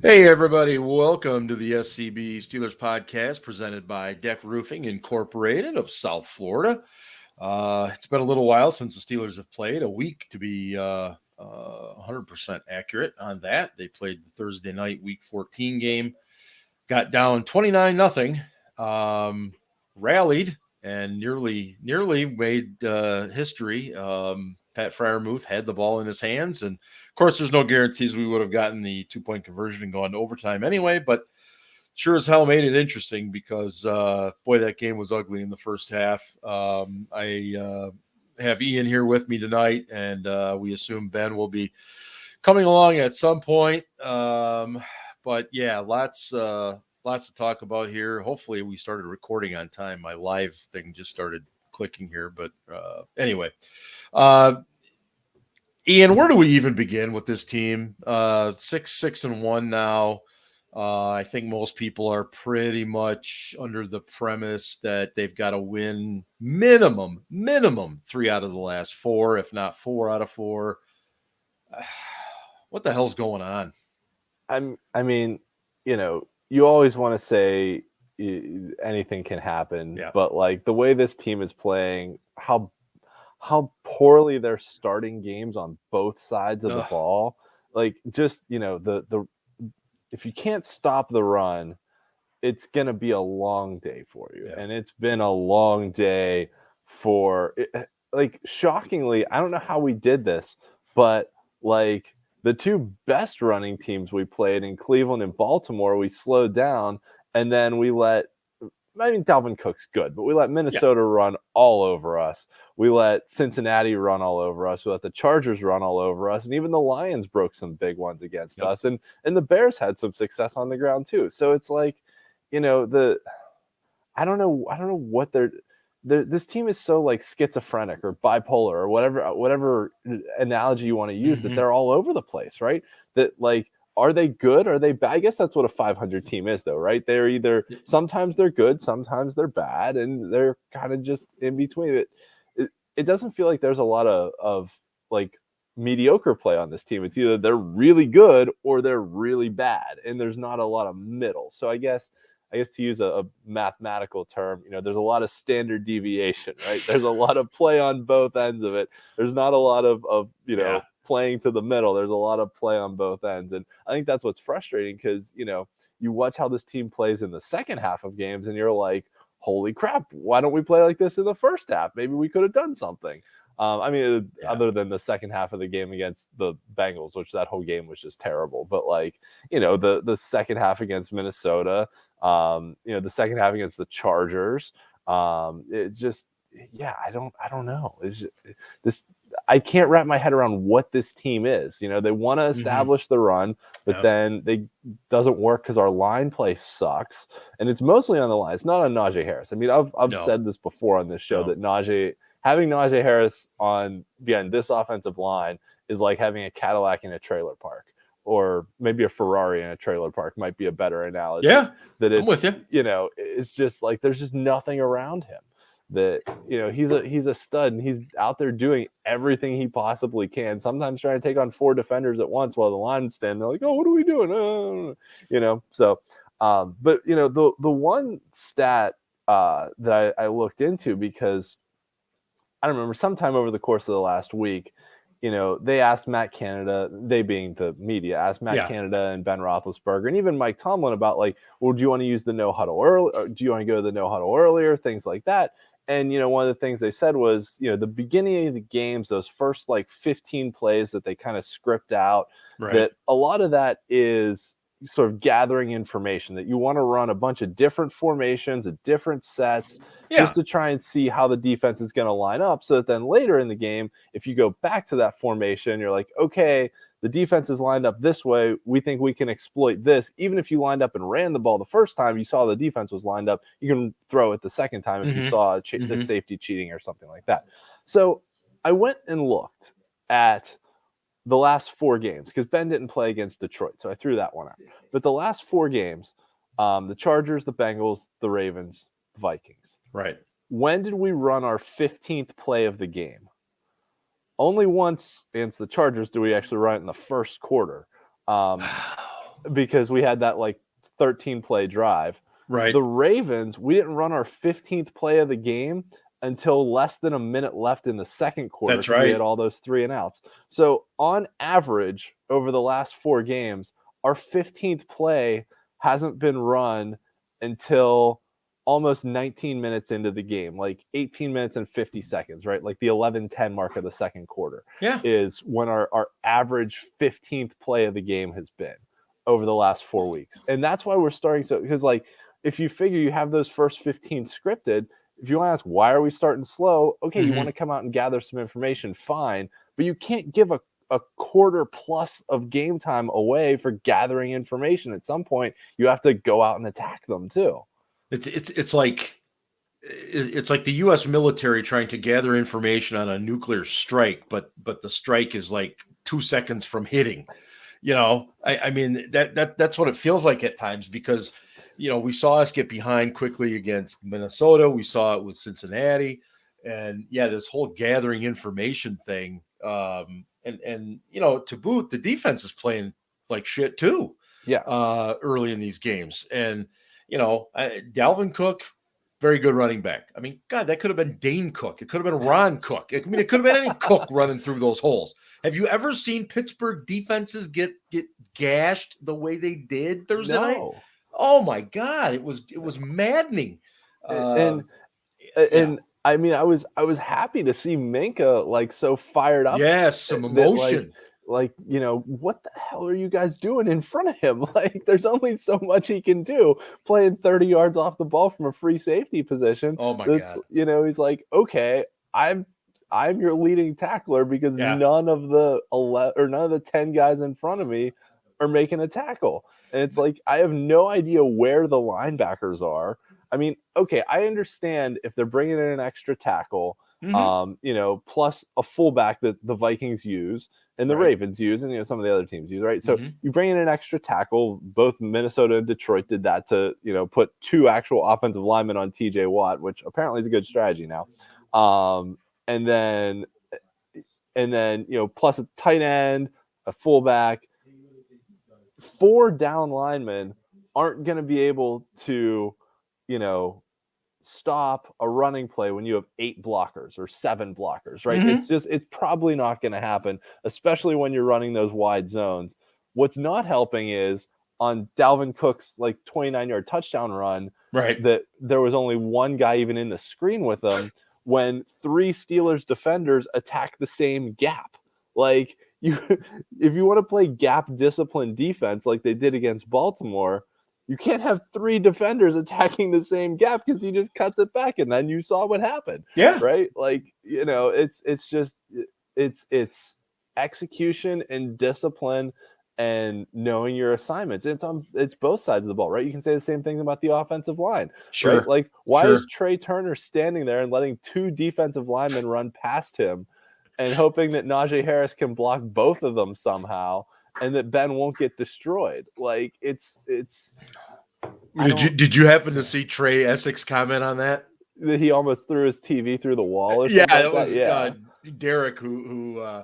Hey, everybody. Welcome to the SCB Steelers Podcast presented by DEK Roofing Incorporated of South Florida. It's been a little while since the Steelers have played, a week to be 100% accurate on that. They played the Thursday night Week 14 game, got down 29-0, rallied, and nearly made history. Pat Freiermuth had the ball in his hands, and of course, there's no guarantees we would have gotten the 2-point conversion and gone to overtime anyway, but sure as hell made it interesting because, boy, that game was ugly in the first half. I have Ian here with me tonight, and we assume Ben will be coming along at some point. But yeah, lots to talk about here. Hopefully, we started recording on time. My live thing just started clicking here, but anyway. Ian, where do we even begin with this team? 6-1 now. I think most people are pretty much under the premise that they've got to win minimum 3 out of the last 4, if not 4 out of 4. What the hell's going on? I mean, you always want to say anything can happen, but like the way this team is playing, how poorly they're starting games on both sides of the ball. Like just, the if you can't stop the run, it's going to be a long day for you. Yeah. And it's been a long day for like shockingly, I don't know how we did this, but like the two best running teams we played in Cleveland and Baltimore, we slowed down and then we let Dalvin Cook's good, but we let Minnesota run all over us. We let Cincinnati run all over us. We let the Chargers run all over us. And even the Lions broke some big ones against us. And the Bears had some success on the ground too. So it's like, I don't know what this team is so like schizophrenic or bipolar or whatever analogy you want to use, that they're all over the place, right? That like, are they good? Are they bad? I guess that's what a 500 team is, though, right? They're either sometimes they're good, sometimes they're bad, and they're kind of just in between. It doesn't feel like there's a lot of like mediocre play on this team. It's either they're really good or they're really bad, and there's not a lot of middle. So I guess to use a mathematical term, there's a lot of standard deviation, right? There's a lot of play on both ends of it. There's not a lot of playing to the middle. There's a lot of play on both ends. And I think that's what's frustrating because, you watch how this team plays in the second half of games and you're like, holy crap, why don't we play like this in the first half? Maybe we could have done something. Other than the second half of the game against the Bengals, which that whole game was just terrible. But like, the second half against Minnesota, the second half against the Chargers, it just, I don't know. I can't wrap my head around what this team is. They want to establish the run, but then they doesn't work because our line play sucks, and it's mostly on the line. It's not on Najee Harris. I mean, I've said this before on this show that having Najee Harris on this offensive line is like having a Cadillac in a trailer park, or maybe a Ferrari in a trailer park might be a better analogy. Yeah, that I'm with you. It's just like there's just nothing around him. That he's a stud and he's out there doing everything he possibly can, sometimes trying to take on 4 defenders at once while the line's standing there like, oh, what are we doing? So but the one stat that I looked into, because I don't remember, sometime over the course of the last week, they asked Matt Canada, they being the media, asked Matt Canada and Ben Roethlisberger and even Mike Tomlin about like, well, do you want to use the no-huddle early? Or do you want to go to the no-huddle earlier? Things like that. And, one of the things they said was, the beginning of the games, those first like 15 plays that they kind of script out, that a lot of that is sort of gathering information, that you want to run a bunch of different formations, of different sets, just to try and see how the defense is going to line up. So that then later in the game, if you go back to that formation, you're like, okay, the defense is lined up this way. We think we can exploit this. Even if you lined up and ran the ball the first time, you saw the defense was lined up, you can throw it the second time if you saw the safety cheating or something like that. So I went and looked at the last 4 games, because Ben didn't play against Detroit, so I threw that one out. But the last 4 games, the Chargers, the Bengals, the Ravens, the Vikings. Right. When did we run our 15th play of the game? Only once against the Chargers do we actually run it in the first quarter. because we had that like 13 play drive. Right. The Ravens, we didn't run our 15th play of the game until less than a minute left in the second quarter. That's right. We had all those 3 and outs. So on average, over the last 4 games, our 15th play hasn't been run until almost 19 minutes into the game, like 18 minutes and 50 seconds, right? Like the 11-10 mark of the second quarter is when our average 15th play of the game has been over the last 4 weeks. And that's why we're starting to, because like, if you figure you have those first 15 scripted, if you want to ask, why are we starting slow? Okay, you want to come out and gather some information, fine. But you can't give a quarter plus of game time away for gathering information. At some point, you have to go out and attack them too. It's like the U.S. military trying to gather information on a nuclear strike, but the strike is like 2 seconds from hitting. I mean that's what it feels like at times, because we saw us get behind quickly against Minnesota. We saw it with Cincinnati, and this whole gathering information thing. And to boot, the defense is playing like shit too. Early in these games, and Dalvin Cook, very good running back. I mean, God, that could have been Dane Cook. It could have been Ron Cook. I mean, it could have been any Cook running through those holes. Have you ever seen Pittsburgh defenses get gashed the way they did Thursday night? Oh my God, it was maddening. And I mean, I was happy to see Minkah like so fired up. Yes, some emotion. Like, what the hell are you guys doing in front of him? Like, there's only so much he can do playing 30 yards off the ball from a free safety position. Oh my God. He's like, okay, I'm your leading tackler because none of the 10 guys in front of me are making a tackle. And it's like, I have no idea where the linebackers are. I mean, okay, I understand if they're bringing in an extra tackle, plus a fullback that the Vikings use and the Ravens use, and some of the other teams use, right? So you bring in an extra tackle. Both Minnesota and Detroit did that to put 2 actual offensive linemen on TJ Watt, which apparently is a good strategy now. And then plus a tight end, a fullback. 4 down linemen aren't going to be able to stop a running play when you have 8 blockers or 7 blockers, right? It's probably not going to happen, especially when you're running those wide zones. What's not helping is on Dalvin Cook's like 29-yard touchdown run, that there was only 1 guy even in the screen with him when 3 Steelers defenders attack the same gap. Like, if you want to play gap discipline defense like they did against Baltimore, you can't have 3 defenders attacking the same gap because he just cuts it back, and then you saw what happened. Right? Like, it's just it's execution and discipline and knowing your assignments. It's both sides of the ball, right? You can say the same thing about the offensive line. Right? Like, why is Trey Turner standing there and letting 2 defensive linemen run past him and hoping that Najee Harris can block both of them somehow, and that Ben won't get destroyed? Like, it's. Did you happen to see Trey Essex comment on that? That he almost threw his TV through the wall? Or it was Derek who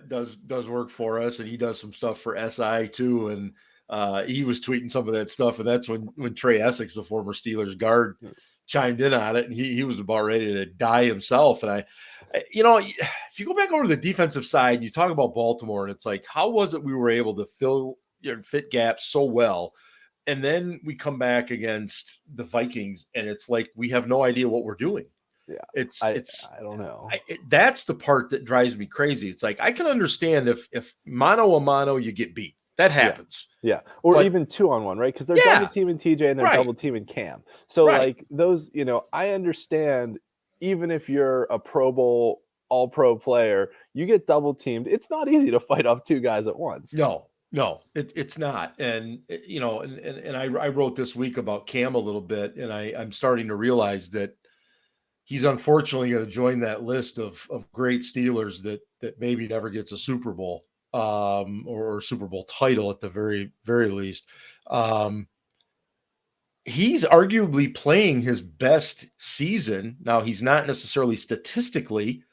does work for us, and he does some stuff for SI too, and he was tweeting some of that stuff, and that's when Trey Essex, the former Steelers guard, chimed in on it, and he was about ready to die himself. And if you go back over to the defensive side, you talk about Baltimore, and it's like, how was it we were able to fit gaps so well? And then we come back against the Vikings, and it's like we have no idea what we're doing. I don't know. That's the part that drives me crazy. It's like, I can understand if mano a mano you get beat. That happens. Or even 2-on-1, right? Because they're double teaming TJ and they're double teaming Cam. So like those, I understand, even if you're a Pro Bowl all-pro player, you get double teamed. It's not easy to fight off 2 guys at once. No, it's not. And, and I wrote this week about Cam a little bit, and I'm starting to realize that he's unfortunately going to join that list of great Steelers that maybe never gets a Super Bowl or Super Bowl title at the very, very least. He's arguably playing his best season. Now, he's not necessarily statistically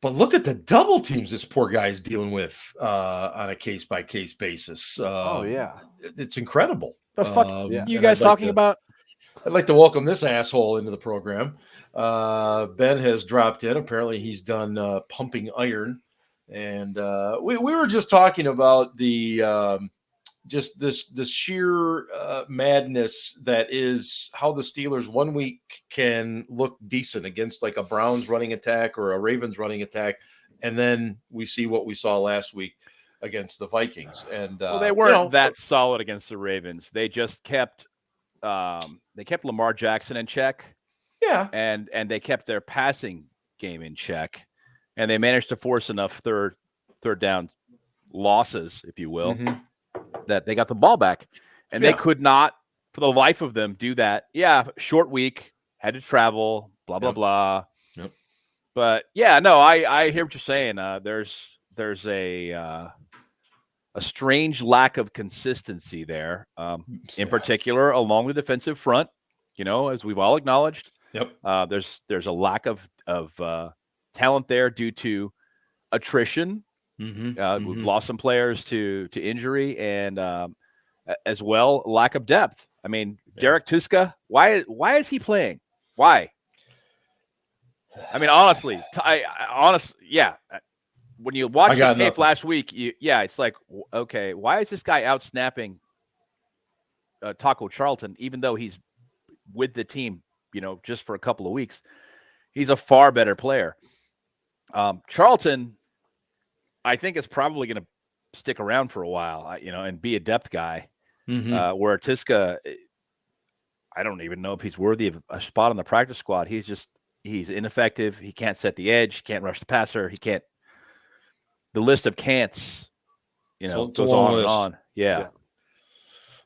But look at the double teams this poor guy's dealing with on a case-by-case basis. It's incredible. The fuck you guys talking about? I'd like to welcome this asshole into the program. Ben has dropped in. Apparently he's done pumping iron. And we were just talking about the just this sheer madness that is how the Steelers 1 week can look decent against like a Browns running attack or a Ravens running attack, and then we see what we saw last week against the Vikings. And well, they weren't that solid against the Ravens. They just kept Lamar Jackson in check. Yeah, and they kept their passing game in check, and they managed to force enough third down losses, if you will. Mm-hmm. That they got the ball back, and they could not, for the life of them, do that. Yeah, short week, had to travel, blah blah blah. Yep. But yeah, no, I hear what you're saying. There's a strange lack of consistency there, in particular along the defensive front. As we've all acknowledged. Yep. There's a lack of talent there due to attrition. Mm-hmm. We've lost some players to injury, and as well lack of depth. I mean, Derek Tuitt, why is he playing? Why? I mean, honestly, when you watch the tape last week, it's like, okay, why is this guy out snapping Taco Charlton, even though he's with the team, just for a couple of weeks? He's a far better player. Charlton, I think, is probably going to stick around for a while, and be a depth guy. Mm-hmm. Where Tuitt, I don't even know if he's worthy of a spot on the practice squad. He's ineffective. He can't set the edge. He can't rush the passer. He can't. The list of can'ts, goes on and on. Yeah.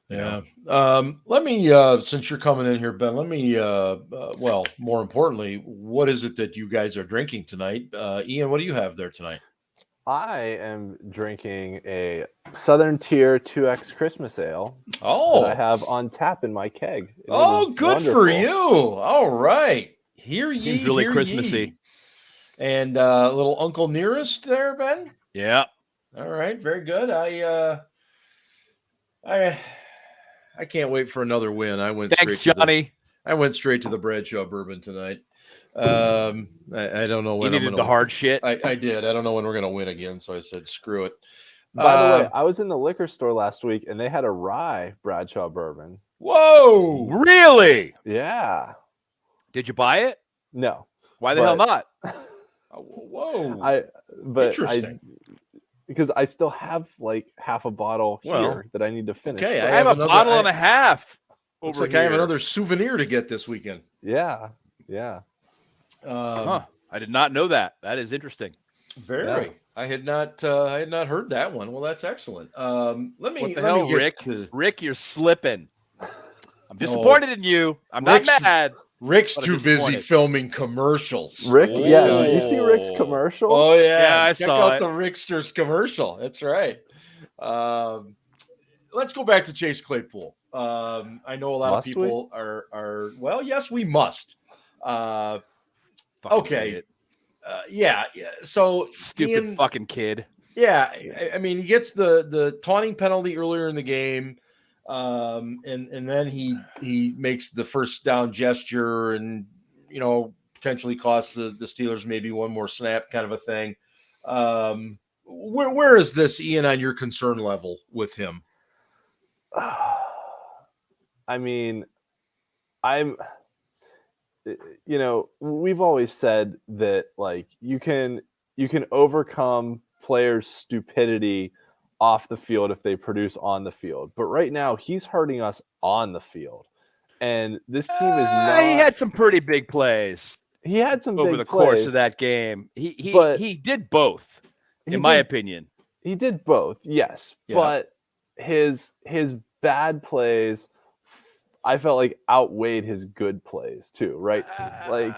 Let me, since you're coming in here, Ben, let me, more importantly, what is it that you guys are drinking tonight? Ian, what do you have there tonight? I am drinking a Southern Tier 2X Christmas Ale. Oh, that I have on tap in my keg. Good wonderful. For you. All right. Seems really Christmassy. And a little Uncle Nearest there, Ben? Yeah. All right. Very good. I can't wait for another win. Thanks, Johnny. I went straight to the Bradshaw bourbon tonight. I don't know when you needed the hard shit. I did. I don't know when we're gonna win again, so I said screw it. By the way, I was in the liquor store last week and they had a rye Bradshaw bourbon. Whoa! Really? Yeah. Did you buy it? No. Why the hell not? Whoa! Interesting. Because I still have like half a bottle here that I need to finish. Okay, I have a bottle and a half. Looks like I have another souvenir to get this weekend. Yeah. I did not know that. That is interesting. Very. Yeah. I had not heard that one. Well, that's excellent. What the hell, Rick? Rick, you're slipping. I'm disappointed in you. I'm not mad. Rick's too busy filming commercials. Rick, did you see Rick's commercial? Oh yeah, I saw it. The Ricksters commercial. That's right. Let's go back to Chase Claypool. I know a lot of people are. Well, yes, we must. Okay. Yeah. So stupid fucking kid. Yeah, I mean, he gets the taunting penalty earlier in the game, and then he makes the first down gesture, and potentially costs the Steelers maybe one more snap, kind of a thing. Where is this, Ian, on your concern level with him? I mean, we've always said that like you can overcome players' stupidity off the field if they produce on the field. But right now he's hurting us on the field. And this team is not. He had some pretty big plays. He had some over big the plays. Course of that game. He did both, in my opinion. He did both, yes. Yeah. But his bad plays, I felt like outweighed his good plays too, right? I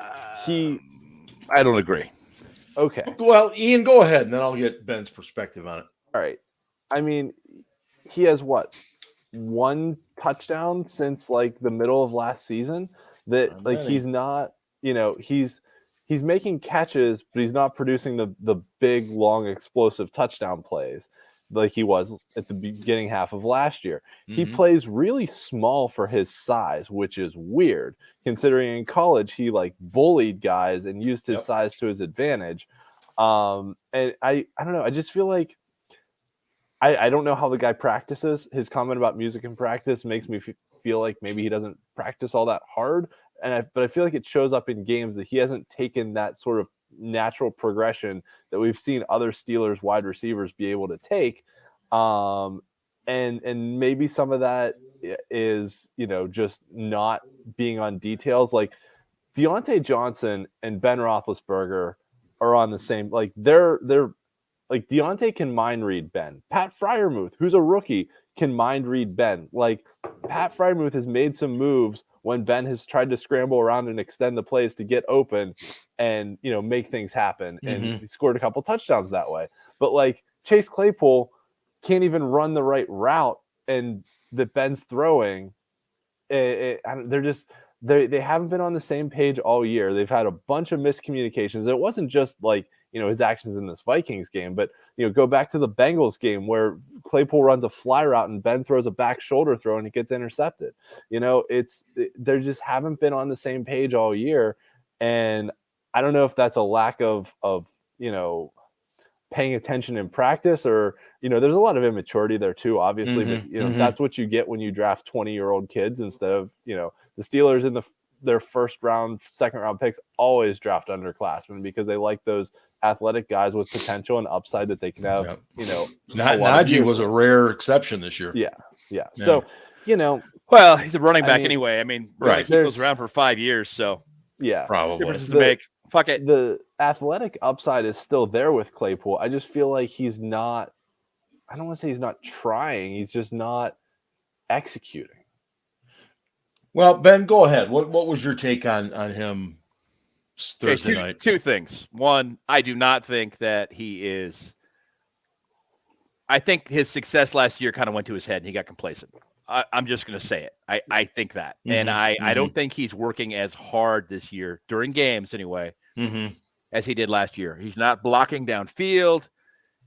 don't agree. Okay. Well, Ian, go ahead, and then I'll get Ben's perspective on it. All right. I mean, he has what? One touchdown since like the middle of last season that like he's not, he's he's making catches, but he's not producing the big, long, explosive touchdown plays like he was at the beginning half of last year. He plays really small for his size, which is weird considering in college he like bullied guys and used his size to his advantage. And I don't know. I just feel like I don't know how the guy practices. His comment about music in practice makes me feel like maybe he doesn't practice all that hard. But I feel like it shows up in games that he hasn't taken that sort of natural progression that we've seen other Steelers wide receivers be able to take. And maybe some of that is, just not being on details. Like Deontay Johnson and Ben Roethlisberger are on the same, like they're like Deontay can mind read Ben. Pat Freiermuth, who's a rookie, can mind read Ben. Like Pat Freiermuth has made some moves when Ben has tried to scramble around and extend the plays to get open and, make things happen. And he scored a couple touchdowns that way. But like Chase Claypool can't even run the right route and that Ben's throwing. They haven't been on the same page all year. They've had a bunch of miscommunications. It wasn't just like, his actions in this Vikings game, but, go back to the Bengals game where Claypool runs a fly route and Ben throws a back shoulder throw and it gets intercepted. They just haven't been on the same page all year. And I don't know if that's a lack of paying attention in practice or, there's a lot of immaturity there too, obviously, but that's what you get when you draft 20-year-old kids instead of, the Steelers in their first round, second round picks always draft underclassmen because they like those athletic guys with potential and upside that they can have, Najee was a rare exception this year. Yeah. So, well, he's a running back anyway. I mean, right. He goes around for 5 years. So yeah, probably differences to make. Fuck it. The athletic upside is still there with Claypool. I just feel like he's not, I don't want to say he's not trying. He's just not executing. Well, Ben, go ahead. What was your take on him Thursday night? Two things. One, I do not think that he is. I think his success last year kind of went to his head and he got complacent. I'm just going to say it. I think that. And I don't think he's working as hard this year during games anyway as he did last year. He's not blocking downfield.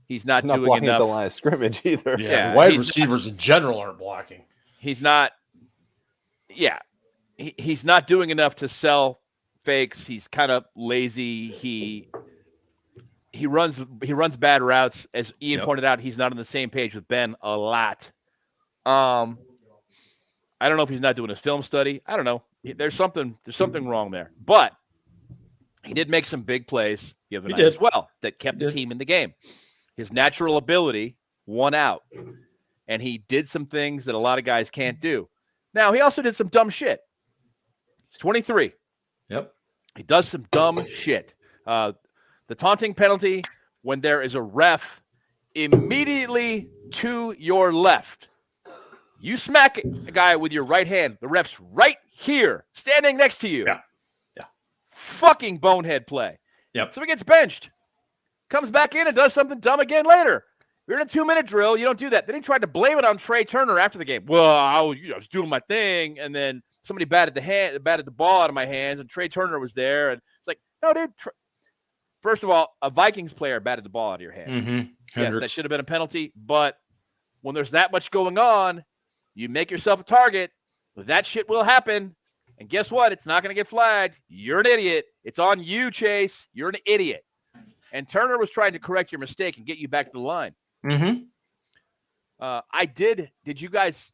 He's not doing blocking enough at the line of scrimmage either. Yeah, wide receivers in general aren't blocking. He's not. Yeah, he's not doing enough to sell fakes. He's kind of lazy. He runs bad routes. As Ian pointed out, he's not on the same page with Ben a lot. I don't know if he's not doing his film study. I don't know. There's something wrong there. But he did make some big plays the other night as well that kept the team in the game. His natural ability won out, and he did some things that a lot of guys can't do. Now, he also did some dumb shit. He's 23. Yep. He does some dumb shit. The taunting penalty, when there is a ref immediately to your left, you smack a guy with your right hand. The ref's right here, standing next to you. Yeah. Fucking bonehead play. Yep. So he gets benched. Comes back in and does something dumb again later. You're in a 2-minute drill. You don't do that. Then he tried to blame it on Trey Turner after the game. Well, I was doing my thing, and then somebody batted the ball out of my hands, and Trey Turner was there. And it's like, no, dude. First of all, a Vikings player batted the ball out of your hand. Yes, that should have been a penalty. But when there's that much going on, you make yourself a target. That shit will happen. And guess what? It's not going to get flagged. You're an idiot. It's on you, Chase. You're an idiot. And Turner was trying to correct your mistake and get you back to the line. Did you guys?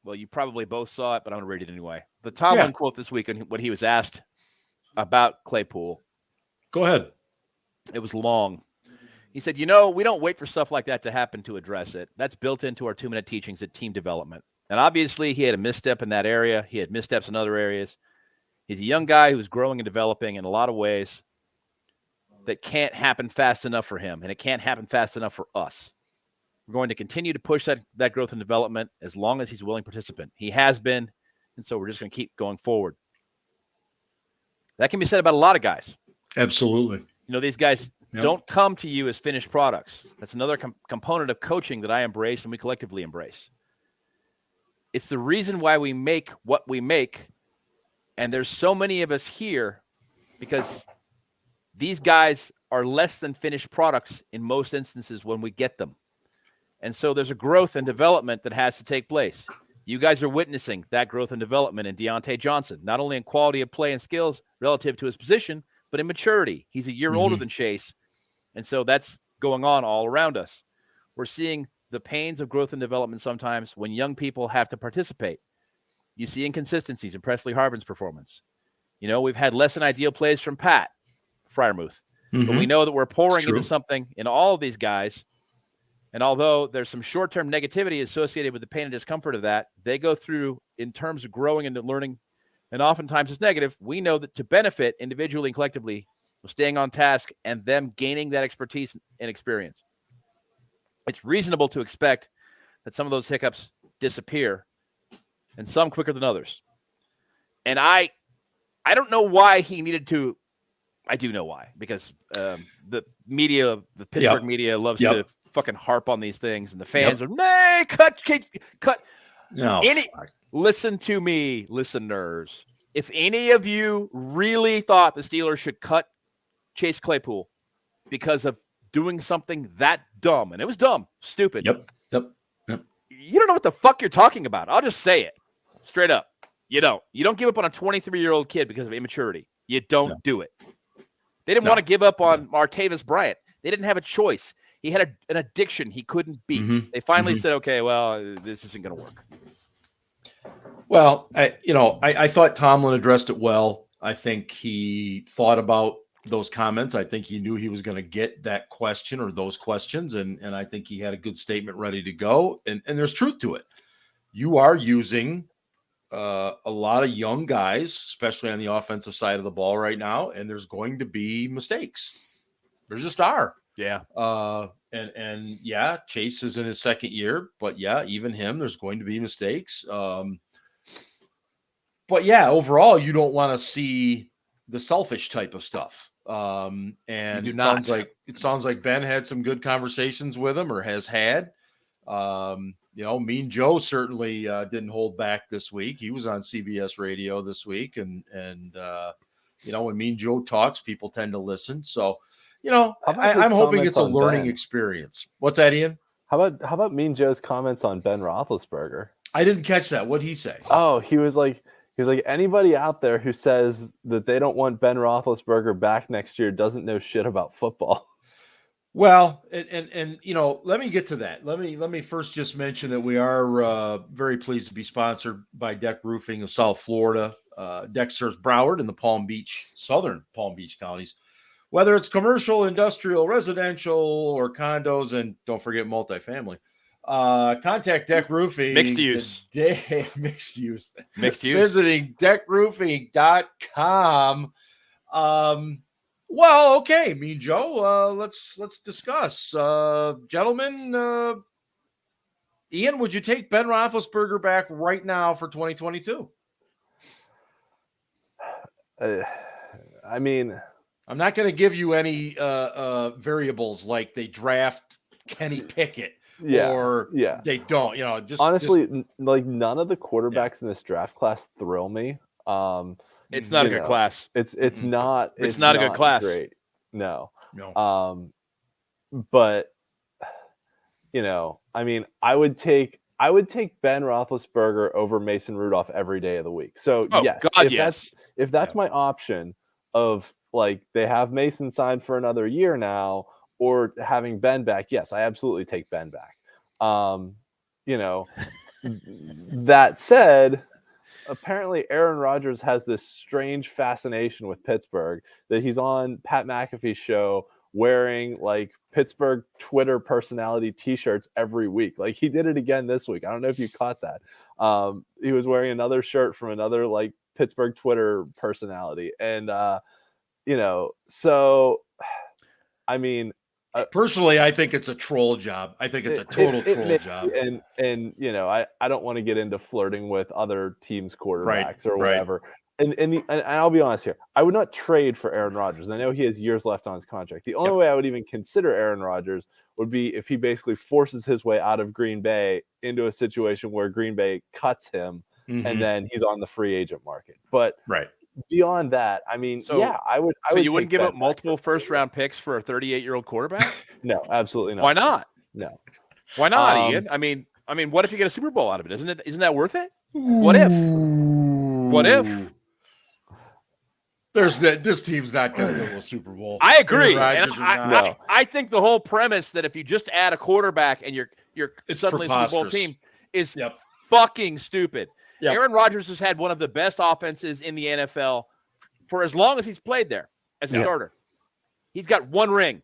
Well, you probably both saw it, but I'm going to read it anyway. The Tomlin quote this week when he was asked about Claypool. Go ahead. It was long. He said, we don't wait for stuff like that to happen to address it. That's built into our 2-minute teachings at team development. And obviously he had a misstep in that area. He had missteps in other areas. He's a young guy who's growing and developing in a lot of ways that can't happen fast enough for him, and it can't happen fast enough for us. We're going to continue to push that growth and development as long as he's a willing participant. He has been, and so we're just going to keep going forward. That can be said about a lot of guys. Absolutely. These guys don't come to you as finished products. That's another component of coaching that I embrace and we collectively embrace. It's the reason why we make what we make, and there's so many of us here because these guys are less than finished products in most instances when we get them. And so there's a growth and development that has to take place. You guys are witnessing that growth and development in Deontay Johnson, not only in quality of play and skills relative to his position, but in maturity. He's a year older than Chase. And so that's going on all around us. We're seeing the pains of growth and development sometimes when young people have to participate. You see inconsistencies in Presley Harvin's performance. You know, we've had less than ideal plays from Pat Freiermuth, but we know that we're pouring into something in all of these guys. And although there's some short-term negativity associated with the pain and discomfort of that, they go through in terms of growing and learning, and oftentimes it's negative. We know that to benefit individually and collectively, staying on task and them gaining that expertise and experience, it's reasonable to expect that some of those hiccups disappear, and some quicker than others. And I don't know why he needed to. I do know why, because the media, the Pittsburgh media loves to fucking harp on these things, and the fans are, nay, cut. No, listen to me, listeners. If any of you really thought the Steelers should cut Chase Claypool because of doing something that dumb, and it was dumb, stupid. Yep. You don't know what the fuck you're talking about. I'll just say it straight up. You don't. You don't give up on a 23-year-old kid because of immaturity. You don't do it. They didn't want to give up on Martavis Bryant. They didn't have a choice. He had an addiction he couldn't beat. They finally said, okay, well, this isn't going to work. Well, I thought Tomlin addressed it well. I think he thought about those comments. I think he knew he was going to get that question or those questions, and I think he had a good statement ready to go. And there's truth to it. You are using a lot of young guys, especially on the offensive side of the ball right now, and there's going to be mistakes. There just are. Yeah. And Chase is in his second year, but even him, there's going to be mistakes. But overall, you don't want to see the selfish type of stuff. And it sounds like Ben had some good conversations with him, or has had. Mean Joe certainly didn't hold back this week. He was on CBS radio this week, and when Mean Joe talks, people tend to listen. So, I'm hoping it's a learning experience. What's that, Ian? How about Mean Joe's comments on Ben Roethlisberger? I didn't catch that. What'd he say? Oh, he was like, anybody out there who says that they don't want Ben Roethlisberger back next year doesn't know shit about football. Well, and let me get to that. Let me first just mention that we are very pleased to be sponsored by DEK Roofing of South Florida. DEK serves Broward and the southern Palm Beach counties. Whether it's commercial, industrial, residential, or condos, and don't forget multifamily, contact DEK Roofing. Mixed use. Mixed use. Visiting DEKroofing.com. Well, okay, Mean Joe, let's discuss. Gentlemen, Ian, would you take Ben Roethlisberger back right now for 2022? I mean, I'm not going to give you any variables like they draft Kenny Pickett or they don't. Just honestly, like none of the quarterbacks in this draft class thrill me. It's not a good class. It's not a good class. Great. No. But I mean, I would take Ben Roethlisberger over Mason Rudolph every day of the week. So if that's my option of like they have Mason signed for another year now or having Ben back, yes, I absolutely take Ben back. That said, apparently Aaron Rodgers has this strange fascination with Pittsburgh that he's on Pat McAfee's show wearing like Pittsburgh Twitter personality t-shirts every week. Like he did it again this week. I don't know if you caught that. He was wearing another shirt from another like Pittsburgh Twitter personality. And, so I mean, personally, I think it's a troll job. I think it's a total troll job. And I don't want to get into flirting with other teams' quarterbacks or whatever. Right. And I'll be honest here. I would not trade for Aaron Rodgers. I know he has years left on his contract. The only way I would even consider Aaron Rodgers would be if he basically forces his way out of Green Bay into a situation where Green Bay cuts him and then he's on the free agent market. But beyond that, I mean, I would. So you wouldn't give up multiple first-round picks for a 38-year-old quarterback? No, absolutely not. Why not? No. Why not, Ian? I mean, what if you get a Super Bowl out of it? Isn't that worth it? What if? What if? This team's not going to win a Super Bowl. I agree. And I think the whole premise that if you just add a quarterback and you're suddenly a Super Bowl team is fucking stupid. Yep. Aaron Rodgers has had one of the best offenses in the NFL for as long as he's played there as a starter. He's got one ring.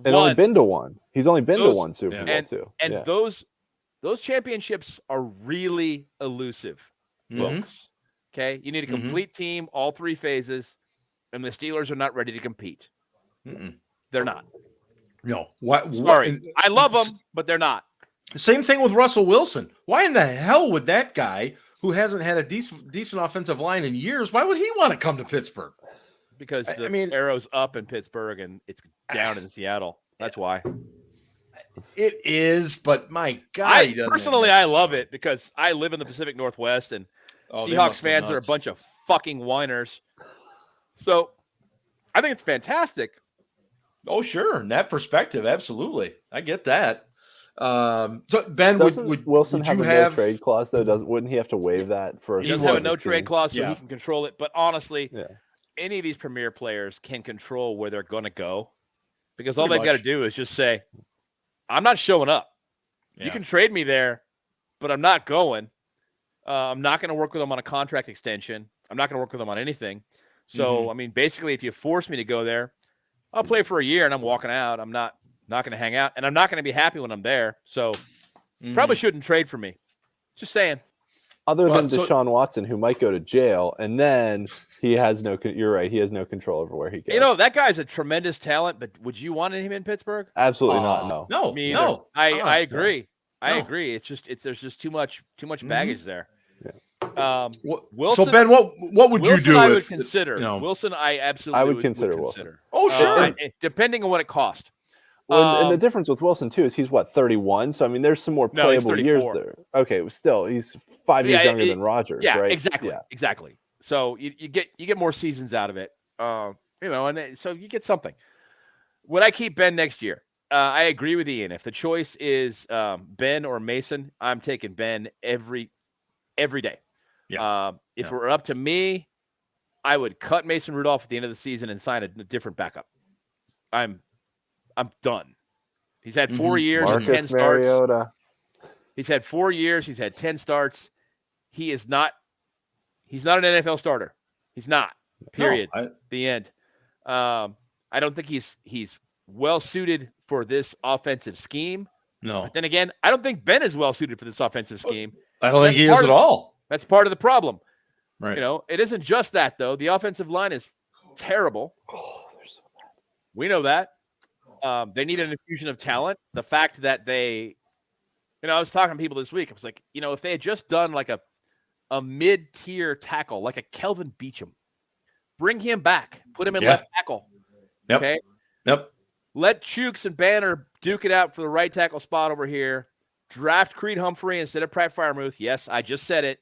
And only been to one. He's only been to one Super Bowl too. And those championships are really elusive, folks. Okay, you need a complete team, all three phases, and the Steelers are not ready to compete. They're not. No. Sorry. I love them, but they're not. Same thing with Russell Wilson. Why in the hell would that guy, who hasn't had a decent offensive line in years, why would he want to come to Pittsburgh? Because the arrow's up in Pittsburgh and it's down in Seattle. That's why. It is, but my God. I love it because I live in the Pacific Northwest and Seahawks fans are a bunch of fucking whiners. So I think it's fantastic. Oh, sure. In that perspective, absolutely. I get that. So Ben, would Wilson have no trade clause though? Wouldn't he have to waive that for? He does have a no trade clause, so he can control it. But honestly, any of these premier players can control where they're going to go, because all they've got to do is just say, "I'm not showing up. You can trade me there, but I'm not going. I'm not going to work with them on a contract extension. I'm not going to work with them on anything." So I mean, basically, if you force me to go there, I'll play for a year and I'm walking out. I'm not going to hang out, and I'm not going to be happy when I'm there. So probably shouldn't trade for me. Just saying. Other than Deshaun Watson, who might go to jail, and then he has no. You're right. He has no control over where he goes. You know, that guy's a tremendous talent, but would you want him in Pittsburgh? Absolutely not. No. Me either. No. I agree. I agree. It's just there's just too much baggage there. Yeah. Wilson. So Ben, what would Wilson, you do? I would consider Wilson. I absolutely would consider Wilson. Oh, sure. Depending on what it cost. Well, and the difference with Wilson too is he's 31. So I mean, there's some more playable years there. Okay, still he's 5 years younger than Rodgers. Yeah, right? Exactly. So you get more seasons out of it. So you get something. Would I keep Ben next year? I agree with Ian. If the choice is Ben or Mason, I'm taking Ben every day. Yeah. If it were up to me, I would cut Mason Rudolph at the end of the season and sign a different backup. I'm done. He's had 4 years and 10 starts. Mariota. He's had 4 years. He's had 10 starts. He's not an NFL starter. He's not. Period. No, the end. I don't think he's well suited for this offensive scheme. No. But then again, I don't think Ben is well suited for this offensive scheme. I don't think he is at all. That's part of the problem. Right. You know, it isn't just that though. The offensive line is terrible. Oh, they're so bad. We know that. They need an infusion of talent. The fact that I was talking to people this week. I was like, if they had just done like a mid-tier tackle, like a Kelvin Beachum, bring him back, put him in left tackle. Yep. Okay. Yep. Let Chooks and Banner duke it out for the right tackle spot over here. Draft Creed Humphrey instead of Pratt Freiermuth. Yes, I just said it.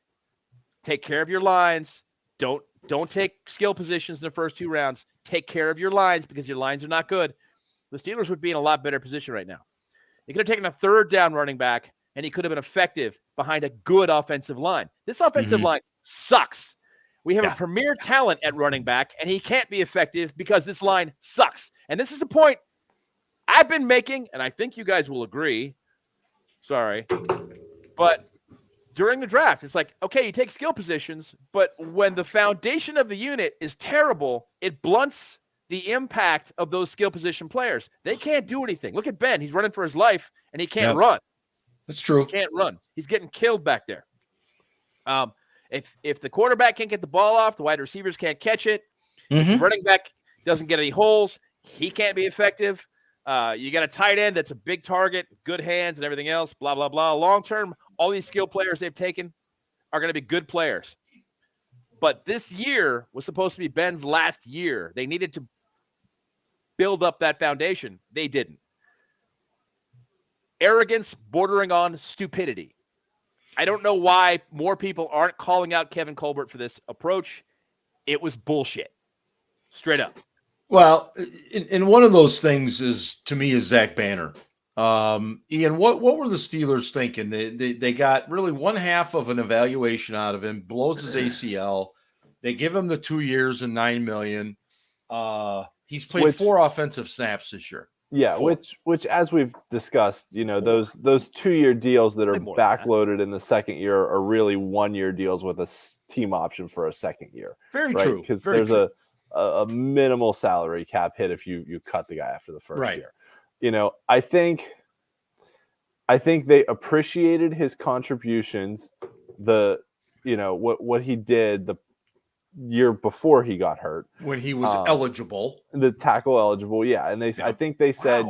Take care of your lines. Don't take skill positions in the first 2 rounds. Take care of your lines because your lines are not good. The Steelers would be in a lot better position right now. He could have taken a 3rd down running back, and he could have been effective behind a good offensive line. This offensive line sucks. We have a premier talent at running back, and he can't be effective because this line sucks. And this is the point I've been making, and I think you guys will agree. Sorry. But during the draft, it's like, okay, you take skill positions, but when the foundation of the unit is terrible, it blunts the impact of those skill position players. They can't do anything. Look at Ben. He's running for his life, and he can't run. That's true. He can't run. He's getting killed back there. If the quarterback can't get the ball off, the wide receivers can't catch it. If the running back doesn't get any holes, he can't be effective. You got a tight end that's a big target, good hands and everything else, blah, blah, blah. Long term, all these skill players they've taken are going to be good players. But this year was supposed to be Ben's last year. They needed to build up that foundation. They didn't. Arrogance bordering on stupidity. I don't know why more people aren't calling out Kevin Colbert for this approach. it was bullshit. Straight up. Well, and one of those things is, to me, is Zach Banner. Ian, what were the Steelers thinking? They got really one half of an evaluation out of him, blows his ACL. They give him the 2 years and $9 million. He's played 4 offensive snaps this year. Yeah, 4. which as we've discussed, those 2-year deals that are backloaded in the second year are really 1-year deals with a team option for a second year. Very true. Because there's a minimal salary cap hit if you cut the guy after the first year. I think they appreciated his contributions, what he did the year before he got hurt, when he was eligible, the tackle eligible. Yeah. And I think they said,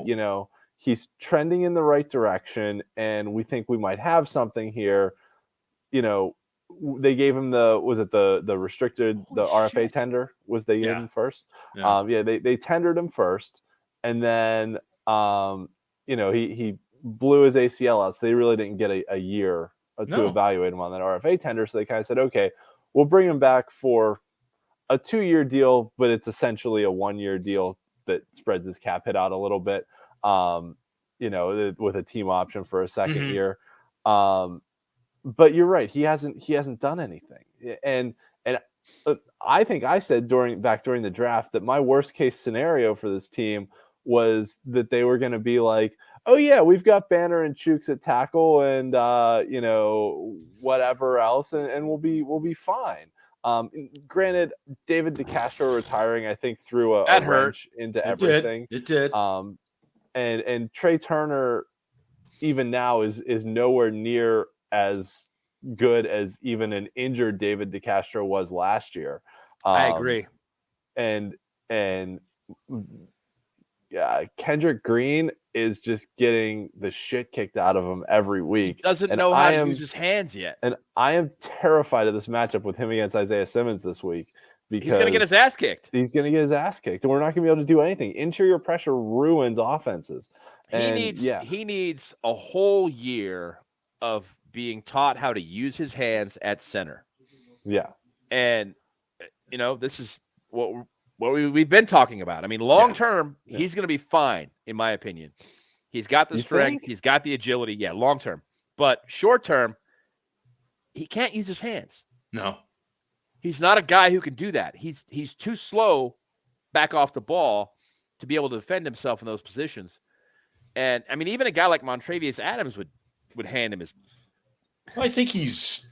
he's trending in the right direction and we think we might have something here. They gave him the restricted, RFA tender they gave him first. Yeah. They tendered him first, and then he blew his ACL out, so they really didn't get a year to evaluate him on that RFA tender. So they kind of said, okay, we'll bring him back for a 2-year deal, but it's essentially a 1-year deal that spreads his cap hit out a little bit, with a team option for a second year. But you're right, he hasn't done anything. And I think I said during the draft that my worst case scenario for this team was that they were going to be like, oh yeah, we've got Banner and Chooks at tackle and whatever else, and we'll be fine. Granted, David DeCastro retiring, I think, threw a wrench into everything. It did. And Trey Turner, even now, is nowhere near as good as even an injured David DeCastro was last year. I agree. And Kendrick Green is just getting the shit kicked out of him every week. He doesn't know how to use his hands yet. And I am terrified of this matchup with him against Isaiah Simmons this week, because he's going to get his ass kicked. He's going to get his ass kicked, and we're not going to be able to do anything. Interior pressure ruins offenses. He needs a whole year of being taught how to use his hands at center. Yeah. And, this is what we've been talking about. I mean, long term, he's going to be fine, in my opinion. He's got the strength. He's got the agility. Yeah, long term. But short term, he can't use his hands. No. He's not a guy who can do that. He's too slow back off the ball to be able to defend himself in those positions. And, I mean, even a guy like Montravius Adams would hand him his – Well, I think he's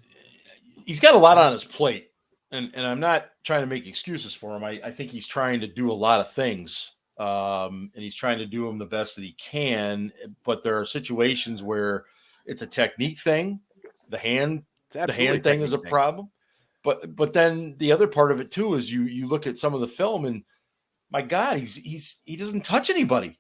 got a lot on his plate, and I'm not trying to make excuses for him. I think he's trying to do a lot of things, and he's trying to do them the best that he can. But there are situations where it's a technique thing. The hand thing is a problem. But then the other part of it too is you look at some of the film, and my God, he doesn't touch anybody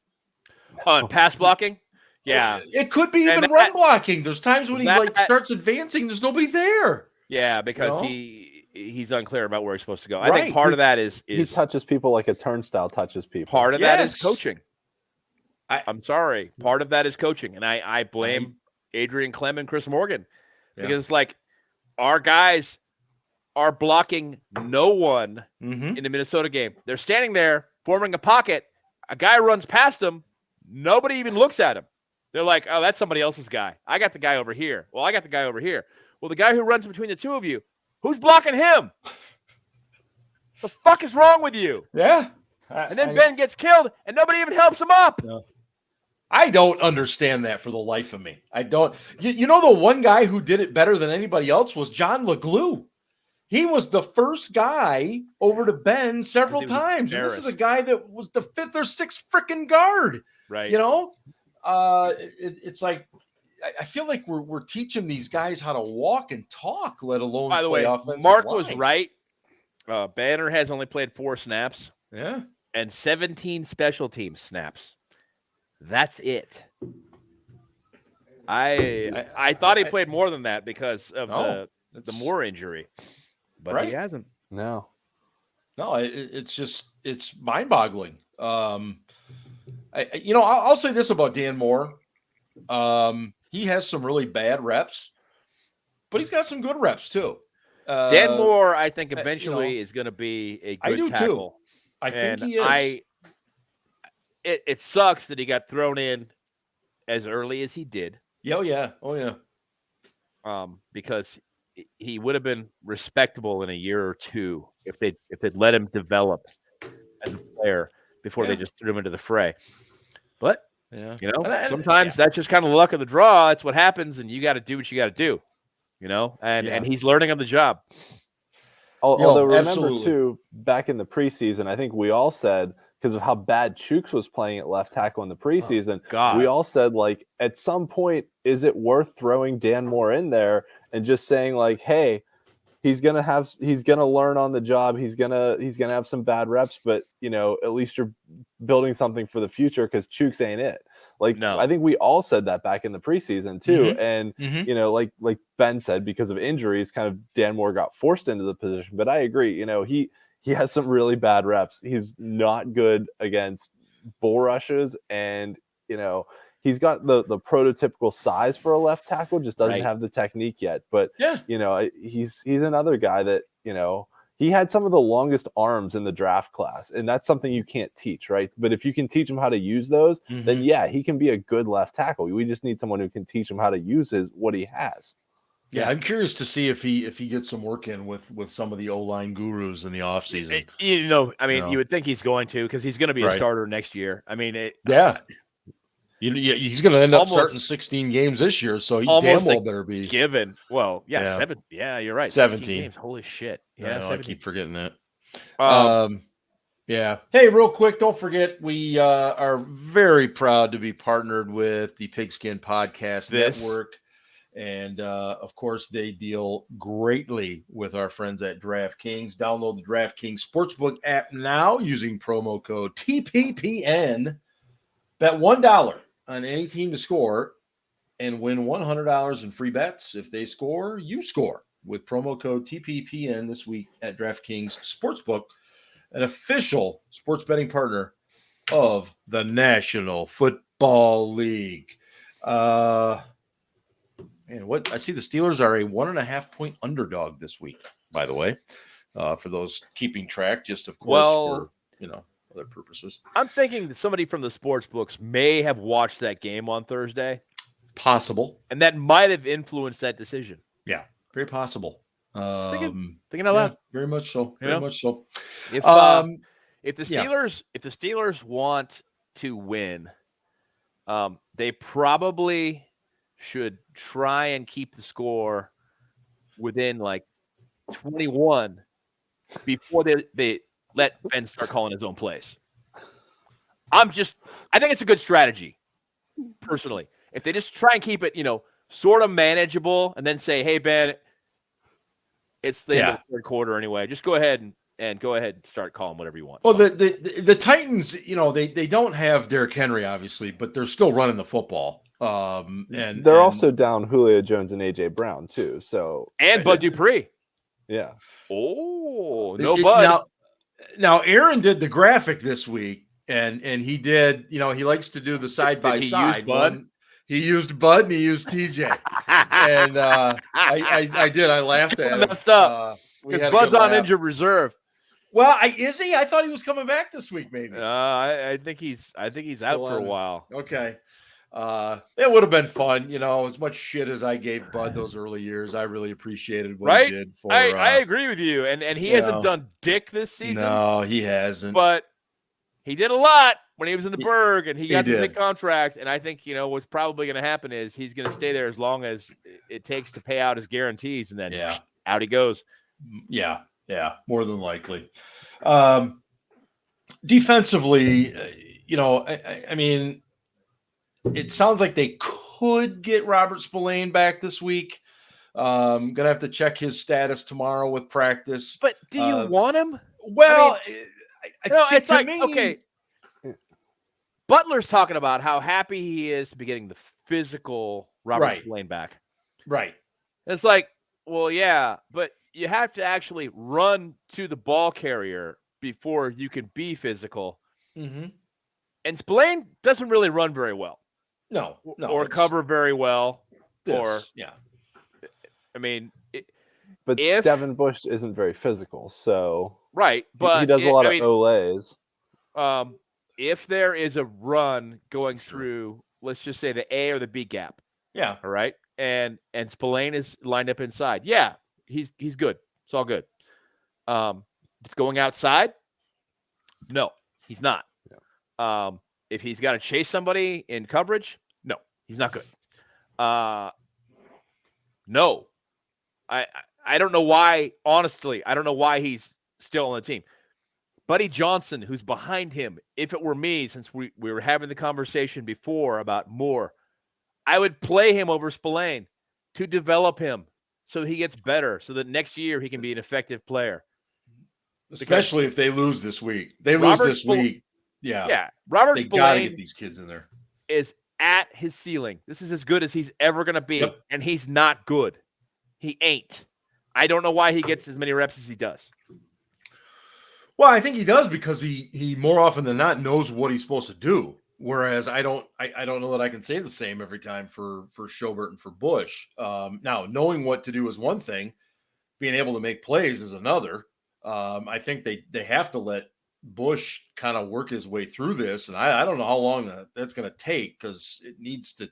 on pass blocking. Yeah, it could be even run blocking. There's times when he starts advancing, there's nobody there. Yeah, because he's unclear about where he's supposed to go. I think part of that is he touches people like a turnstile touches people. Part of that is coaching. I'm sorry. Part of that is coaching, and I blame Adrian Clem and Chris Morgan because our guys are blocking no one in the Minnesota game. They're standing there forming a pocket. A guy runs past them. Nobody even looks at him. They're like, oh, that's somebody else's guy. I got the guy over here. Well, I got the guy over here. Well, the guy who runs between the two of you, who's blocking him? The fuck is wrong with you? Yeah. And then Ben gets killed, and nobody even helps him up. No. I don't understand that for the life of me. I don't. You know, the one guy who did it better than anybody else was John LeGlue. He was the first guy over to Ben several times. And this is a guy that was the fifth or sixth freaking guard. Right. It's like I feel like we're teaching these guys how to walk and talk, let alone by the play way, offensive Mark line. Was right. Banner has only played 4 snaps. Yeah. And 17 special teams snaps. That's it. I thought he played more than that because of the Moore injury. But he hasn't. No, it's mind-boggling. I'll say this about Dan Moore. He has some really bad reps, but he's got some good reps too. Dan Moore, I think eventually is going to be a good tackle. Too. I think he is. It sucks that he got thrown in as early as he did. Oh yeah. Because he would have been respectable in a year or two if they'd let him develop as a player before they just threw him into the fray. But sometimes that's just kind of luck of the draw. That's what happens, and you got to do what you got to do. And he's learning on the job. Although remember too, back in the preseason, I think we all said, because of how bad Chooks was playing at left tackle in the preseason, we all said, like, at some point, is it worth throwing Dan Moore in there and just saying, like, hey, he's gonna learn on the job, he's gonna have some bad reps, but at least you're building something for the future because Chooks ain't it. Like, no. I think we all said that back in the preseason too. And like Ben said, because of injuries, kind of Dan Moore got forced into the position. But I agree, he has some really bad reps. He's not good against bull rushes, and he's got the prototypical size for a left tackle, just doesn't have the technique yet. But he's another guy that he had some of the longest arms in the draft class, and that's something you can't teach, right? But if you can teach him how to use those, then he can be a good left tackle. We just need someone who can teach him how to use what he has. Yeah, I'm curious to see if he gets some work in with some of the O-line gurus in the offseason. You would think he's going to, because he's going to be a starter next year. I mean, he's going to end up starting 16 games this year, so he damn well better be given. Well, seven. Yeah, you're right. 17 games. Holy shit. Yeah, I keep forgetting that. Yeah. Hey, real quick, don't forget, we are very proud to be partnered with the Pigskin Podcast Network. And, of course, they deal greatly with our friends at DraftKings. Download the DraftKings Sportsbook app now using promo code TPPN. Bet $1 on any team to score and win $100 in free bets. If they score, you score with promo code TPPN this week at DraftKings Sportsbook, an official sports betting partner of the National Football League. And what I see, the Steelers are a 1.5 point underdog this week, by the way, for those keeping track, just of course, for other purposes. I'm thinking that somebody from the sports books may have watched that game on Thursday. Possible. And that might have influenced that decision. Yeah, very possible. Thinking out loud. Very much so. Very much so. If the Steelers want to win, they probably should try and keep the score within like 21 before they let Ben start calling his own plays. I think it's a good strategy, personally. If they just try and keep it, sort of manageable, and then say, hey, Ben, it's the end of the third quarter anyway. Just go ahead and start calling whatever you want. Well, the Titans, they don't have Derrick Henry, obviously, but they're still running the football. And they're also down Julio Jones and AJ Brown too. So Bud Dupree. Yeah. Oh, no Bud. Now Aaron did the graphic this week, and he did. He likes to do the side by side. He used Bud and he used TJ, and I did. I laughed at him. Messed up because Bud's on injured reserve. Well, is he? I thought he was coming back this week. Maybe. I think he's out for a while. Okay. It would have been fun, as much shit as I gave Bud those early years. I really appreciated what he did for. I agree with you, and he hasn't done dick this season. No, he hasn't. But he did a lot when he was in the Berg, and he got the big contract. And I think what's probably going to happen is he's going to stay there as long as it takes to pay out his guarantees, and then out he goes. Yeah, more than likely. Defensively, I mean. It sounds like they could get Robert Spillane back this week. I'm going to have to check his status tomorrow with practice. But do you want him? Well, it's like, okay. Butler's talking about how happy he is to be getting the physical Robert Spillane back. Right. It's like, well, yeah, but you have to actually run to the ball carrier before you can be physical. Mm-hmm. And Spillane doesn't really run very well. No, or cover very well. I mean, But Devin Bush isn't very physical, so right. But he does a lot of olays. If there is a run going through, let's just say the A or the B gap, all right, and Spillane is lined up inside, he's good. It's all good. It's going outside. No, he's not. Yeah. If he's got to chase somebody in coverage, no, he's not good. No, I don't know why. Honestly, I don't know why he's still on the team. Buddy Johnson, who's behind him, if it were me, since we were having the conversation before about Moore, I would play him over Spillane to develop him so he gets better, so that next year he can be an effective player. Especially if they lose this week. They lose this week. Yeah. Robert Spillane gotta get these kids in there. Is at his ceiling. This is as good as he's ever going to be, and he's not good. He ain't. I don't know why he gets as many reps as he does. Well, I think he does because he more often than not knows what he's supposed to do. Whereas I don't know that I can say the same every time for Schobert and for Bush. Now, knowing what to do is one thing. Being able to make plays is another. I think they have to let Bush kind of work his way through this. And I don't know how long that's going to take because it needs to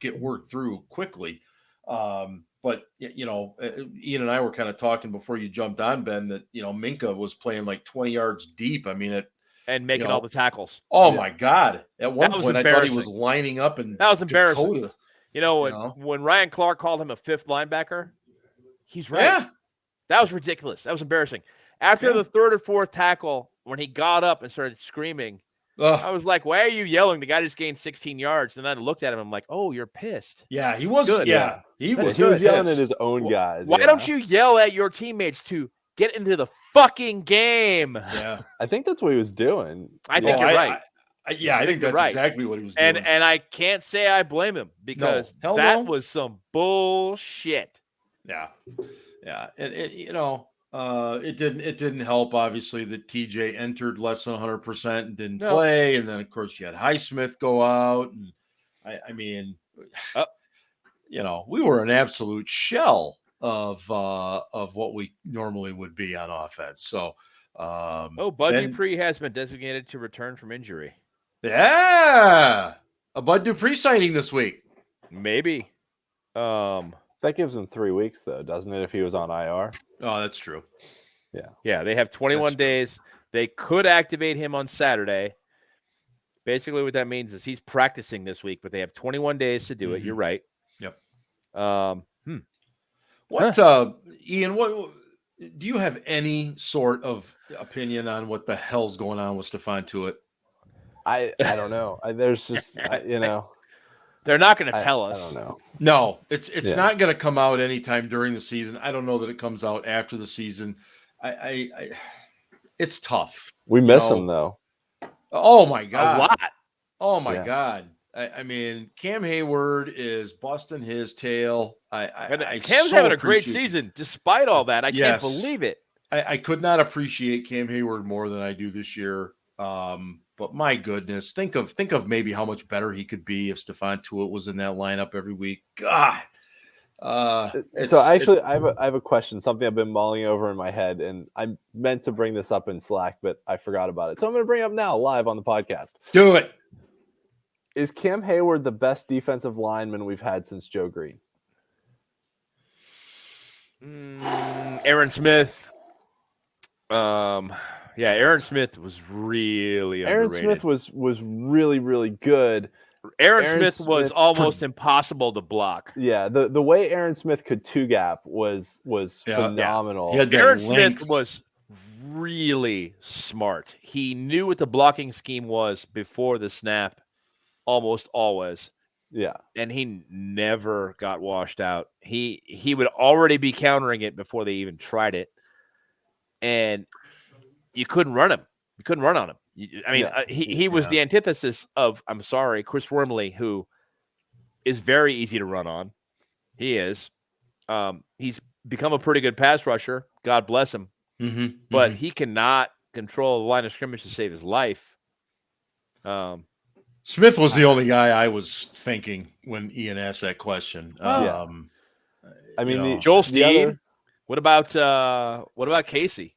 get worked through quickly. But, Ian and I were kind of talking before you jumped on, Ben, that, Minka was playing like 20 yards deep. I mean, and making all the tackles. Oh, my God. At one point, I thought he was lining up and that was embarrassing. Dakota. When Ryan Clark called him a fifth linebacker, he's right. Yeah. That was ridiculous. That was embarrassing. After the third or fourth tackle, when he got up and started screaming, I was like, why are you yelling? The guy just gained 16 yards. And then I looked at him. I'm like, oh, you're pissed. Yeah, he was good. Yeah, he was yelling at his own guys. Why don't you yell at your teammates to get into the fucking game? Yeah. I think that's what he was doing. I think you're right. I think that's exactly what he was doing. And I can't say I blame him because that was some bullshit. Yeah. Yeah. And it didn't help, obviously, that TJ entered less than 100% and didn't play. And then, of course, you had Highsmith go out. And we were an absolute shell of what we normally would be on offense. So, Bud Dupree has been designated to return from injury. Yeah. A Bud Dupree sighting this week. Maybe. That gives him 3 weeks, though, doesn't it, if he was on IR? Oh, that's true. Yeah. Yeah, they have 21 days. They could activate him on Saturday. Basically, what that means is he's practicing this week, but they have 21 days to do it. You're right. Yep. Ian, what do you have any sort of opinion on what the hell's going on with Stephon Tuitt? I don't know. There's just, They're not going to tell us. I don't know. No, it's not going to come out anytime during the season. I don't know that it comes out after the season. It's tough. We miss him though. Oh my God. A lot. Oh my God. I mean, Cam Hayward is busting his tail. Cam's having a great season despite all that. I can't believe it. I could not appreciate Cam Hayward more than I do this year. But my goodness, think of maybe how much better he could be if Stephon Tuitt was in that lineup every week. God. So actually, I have a question, something I've been mulling over in my head, and I meant to bring this up in Slack, but I forgot about it. So I'm going to bring it up now, live on the podcast. Do it. Is Cam Hayward the best defensive lineman we've had since Joe Green? Aaron Smith. Yeah, Aaron Smith was really underrated. Aaron Smith was really, really good. Aaron Smith was almost impossible to block. Yeah, the way Aaron Smith could two-gap was phenomenal. Yeah. Aaron Smith was really smart. He knew what the blocking scheme was before the snap, almost always. Yeah. And he never got washed out. He would already be countering it before they even tried it. And you couldn't run him. You couldn't run on him. He was the antithesis of, Chris Wormley, who is very easy to run on. He is. He's become a pretty good pass rusher. God bless him. But he cannot control the line of scrimmage to save his life. Smith was the only guy I was thinking when Ian asked that question. Joel Steed. What about Casey?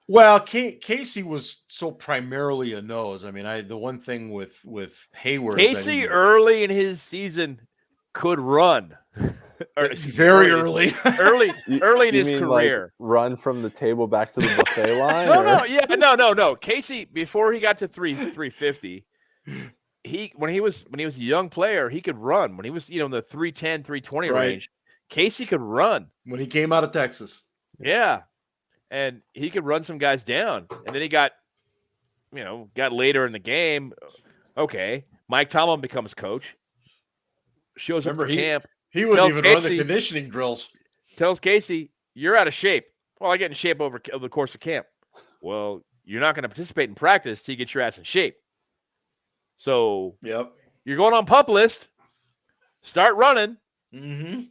Well, Casey was so primarily a nose. I mean, the one thing with Hayward, Casey early in his season could run. Very early in his career. Like run from the table back to the buffet line? No. Casey, before he got to 350, when he was a young player, he could run. When he was, in the 310, 320 range, Casey could run. When he came out of Texas. Yeah. And he could run some guys down. And then he got later in the game. Okay. Mike Tomlin becomes coach. Shows up for camp. He wouldn't even run the conditioning drills. Tells Casey, you're out of shape. Well, I get in shape over the course of camp. Well, you're not going to participate in practice till you get your ass in shape. So you're going on PUP list. Start running. And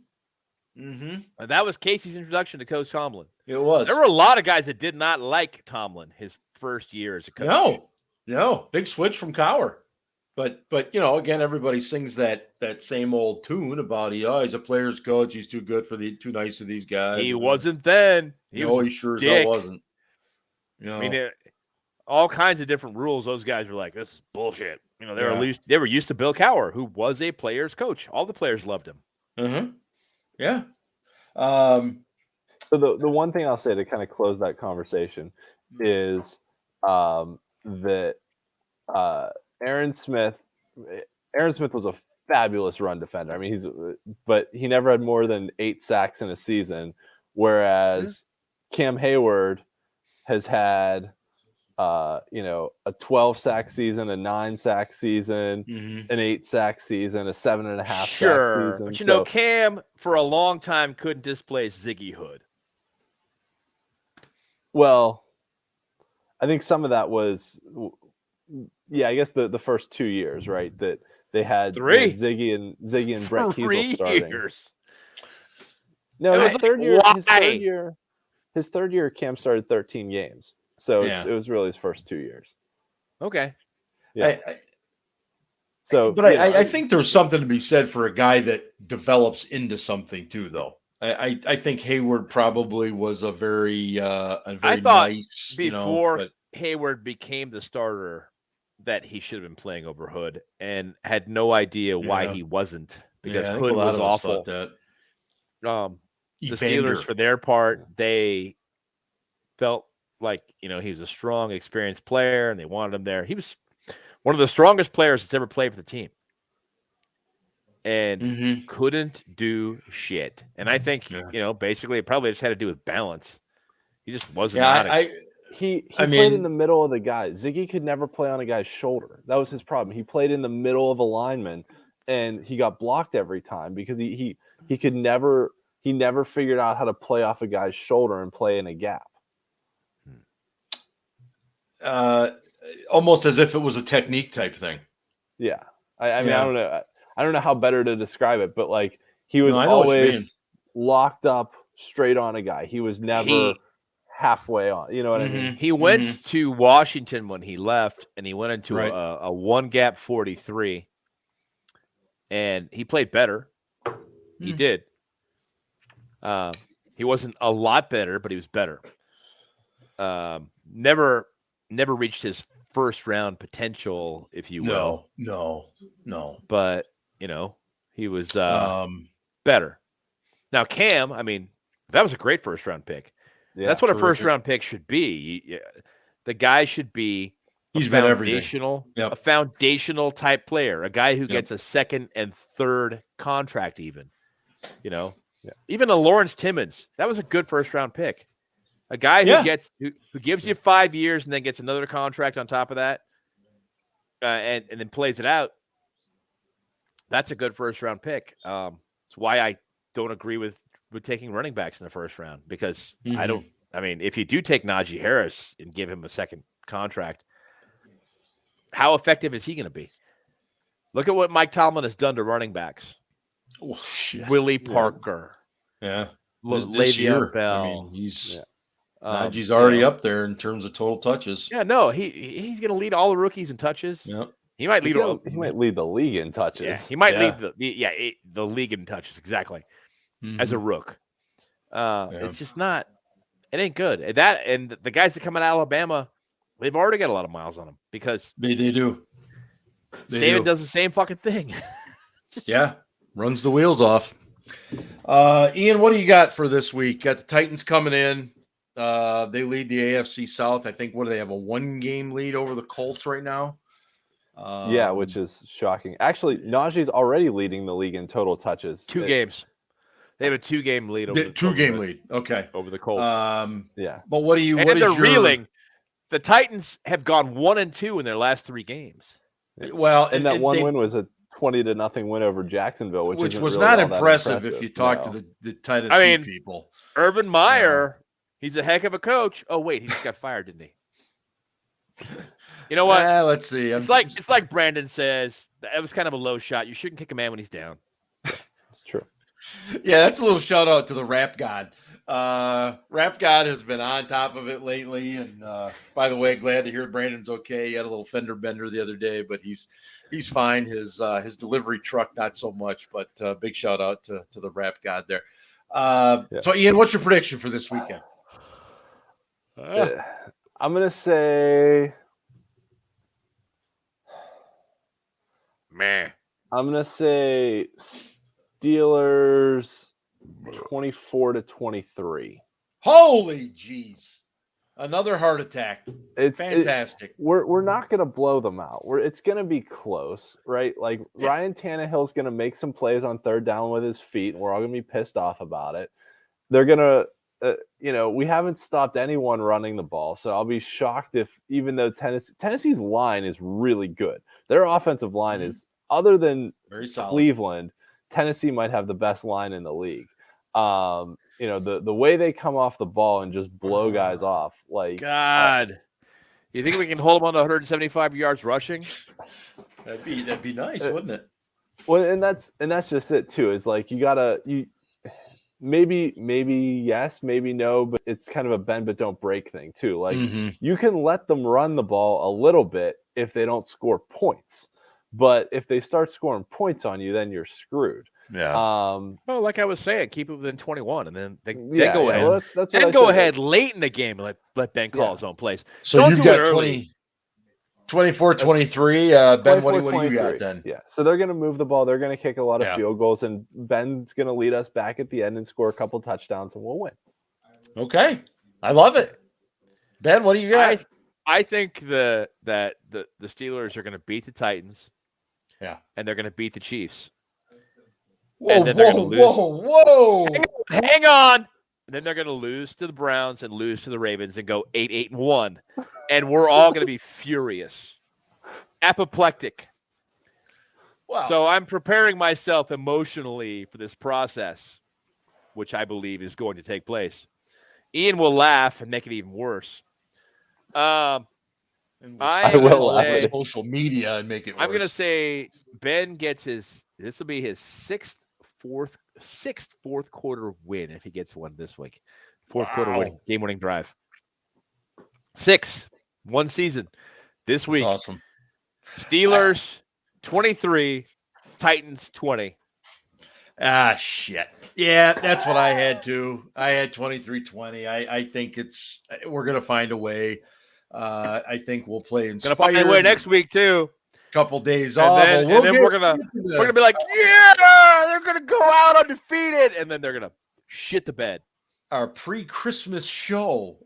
that was Casey's introduction to Coach Tomlin. It was. There were a lot of guys that did not like Tomlin his first year as a coach. No. Big switch from Cowher. But again, everybody sings that same old tune about he's a player's coach. He's too good too nice to these guys. He wasn't then. He sure as hell wasn't. I mean, all kinds of different rules. Those guys were like, this is bullshit. They were used to Bill Cowher, who was a player's coach. All the players loved him. Yeah. So the one thing I'll say to kind of close that conversation is that Aaron Smith was a fabulous run defender. I mean, but he never had more than 8 sacks in a season, whereas Cam Hayward has had a 12 sack season, a 9 sack season, an 8 sack season, a 7.5 sack season. But Cam for a long time couldn't displace Ziggy Hood. Well, I think some of that was, I guess the first 2 years, right? That they had Ziggy and Brett Kiesel starting. Years. No, his third year, Cam started 13 games. So it was really his first 2 years. Okay. Yeah. I think there's something to be said for a guy that develops into something too, though. I think Hayward probably was a very nice. Before Hayward became the starter, that he should have been playing over Hood, and had no idea why he wasn't, because Hood was awful. The Steelers, for their part, they felt like he was a strong, experienced player, and they wanted him there. He was one of the strongest players that's ever played for the team, and couldn't do shit. And I think basically it probably just had to do with balance. He just wasn't. He played in the middle of the guy. Ziggy could never play on a guy's shoulder. That was his problem. He played in the middle of a lineman, and he got blocked every time because he never figured out how to play off a guy's shoulder and play in a gap. Almost as if it was a technique type thing. Yeah. I mean, I don't know how better to describe it, but like he was always locked up straight on a guy. He was never halfway on. You know what I mean? He went to Washington when he left, and he went into a one gap 43, and he played better. He did. He wasn't a lot better, but he was better. Never reached his first round potential, if you will. No. But he was better. Now Cam, I mean, that was a great first round pick. Yeah, that's what a first round pick should be. The guy should be a foundational type player, a guy who gets a second and third contract, even. Even a Lawrence Timmons, that was a good first round pick. A guy who gives you 5 years and then gets another contract on top of that, and then plays it out. That's a good first round pick. It's why I don't agree with taking running backs in the first round, because if you do take Najee Harris and give him a second contract, how effective is he going to be? Look at what Mike Tomlin has done to running backs. Oh, shit. Willie Parker. Yeah. Le'Veon Bell. I mean, Najee's already up there in terms of total touches. Yeah, no, he's going to lead all the rookies in touches. Yep. He might lead the league in touches. Yeah, he might lead the league in touches, exactly, as a rook. It's just not. It ain't good. And the guys that come out of Alabama, they've already got a lot of miles on them because they do. Saban does the same fucking thing. Yeah, runs the wheels off. Ian, what do you got for this week? Got the Titans coming in. They lead the AFC South. I think, what do they have, a 1-game lead over the Colts right now? Yeah, which is shocking. Actually, Najee's already leading the league in total touches. 2 games. They have a 2-game lead. Over the lead. Okay. Over the Colts. Yeah. But what do you? And they're reeling. The Titans have gone 1-2 in their last 3 games. Well, and that one win was a 20-0 win over Jacksonville, which was really not impressive if you talk to the Tennessee people. Urban Meyer, he's a heck of a coach. Oh wait, he just got fired, didn't he? You know what? Let's see. It's like Brandon says. That was kind of a low shot. You shouldn't kick a man when he's down. That's true. Yeah, that's a little shout out to the Rap God. Rap God has been on top of it lately, and by the way, glad to hear Brandon's okay. He had a little fender bender the other day, but he's fine. His delivery truck not so much, but big shout out to the Rap God there. So Ian, what's your prediction for this weekend? I'm gonna say, I'm gonna say Steelers 24-23. Holy jeez. Another heart attack. It's fantastic. We're not going to blow them out. It's going to be close, right? Like Ryan Tannehill's going to make some plays on third down with his feet, and we're all going to be pissed off about it. They're going to, we haven't stopped anyone running the ball, so I'll be shocked if, even though Tennessee's line is really good, their offensive line is, other than very solid. Cleveland, Tennessee might have the best line in the league. The way they come off the ball and just blow guys off, like God. You think we can hold them on to 175 yards rushing? That'd be nice, wouldn't it? Well, and that's just it too. Is like you maybe yes, maybe no, but it's kind of a bend but don't break thing too. Like you can let them run the ball a little bit if they don't score points. But if they start scoring points on you, then you're screwed. Yeah. Well, like I was saying, keep it within 21, and then they go ahead. Well, that's and go ahead late in the game and let Ben call his own plays. So don't you've got 24-23. Ben, what do you got then? Yeah. So they're going to move the ball. They're going to kick a lot of field goals, and Ben's going to lead us back at the end and score a couple touchdowns, and we'll win. Okay. I love it. Ben, what do you got? I think that the Steelers are going to beat the Titans. Yeah. And they're going to beat the Chiefs. Whoa, whoa. Hang on. And then they're going to lose to the Browns and lose to the Ravens and go 8-1. And we're all going to be furious. Apoplectic. Wow. So I'm preparing myself emotionally for this process, which I believe is going to take place. Ian will laugh and make it even worse. I will say social media and make it worse. I'm going to say Ben gets this will be his sixth fourth quarter win if he gets one this week. Fourth quarter game-winning drive. 6, one season. This week. That's awesome. Steelers 23, Titans 20. Ah, shit. Yeah, that's what I had too. I had 23-20. I think we're going to find a way. I think we'll play inspired. Going to find a way next week too. Couple days off. And then we're gonna be like, yeah, they're gonna go out undefeated, and then they're gonna shit the bed. Our pre-Christmas show,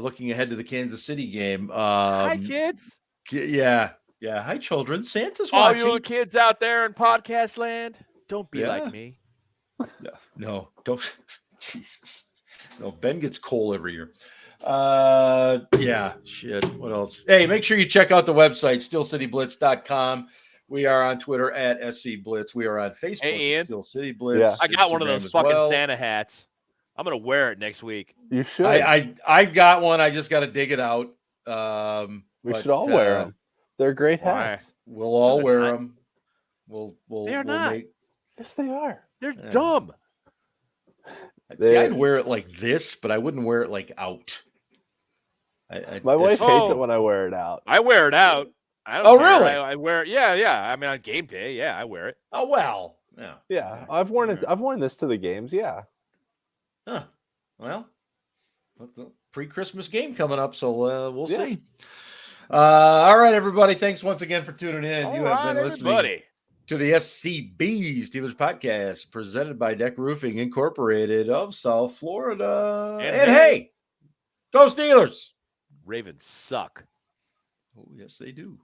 looking ahead to the Kansas City game. Hi, kids. Yeah. Hi, children. Santa's watching. All you kids out there in podcast land, don't be like me. No, don't. Jesus. No, Ben gets coal every year. Shit. What else? Hey, make sure you check out the website, steelcityblitz.com. We are on Twitter at SCBlitz. We are on Facebook, Steel City Blitz. Yeah. I got one of those fucking Santa hats. I'm gonna wear it next week. You should. I've got one. I just got to dig it out. We should all wear them. They're great hats. We'll all wear them. They're not. Yes, they are. They're dumb. See, I'd wear it like this, but I wouldn't wear it like out. My wife hates it when I wear it out. I wear it out. I don't care. Really? I wear it. Yeah. I mean, on game day, I wear it. Oh well. Yeah. I've worn it. I've worn this to the games. Yeah. Huh. Well, the pre-Christmas game coming up, so we'll Yeah. see. All right, everybody. Thanks once again for tuning in. All You have been listening to the SCB Steelers Podcast, presented by DEK Roofing Incorporated of South Florida. And hey, go Steelers! Ravens suck. Oh, yes, they do.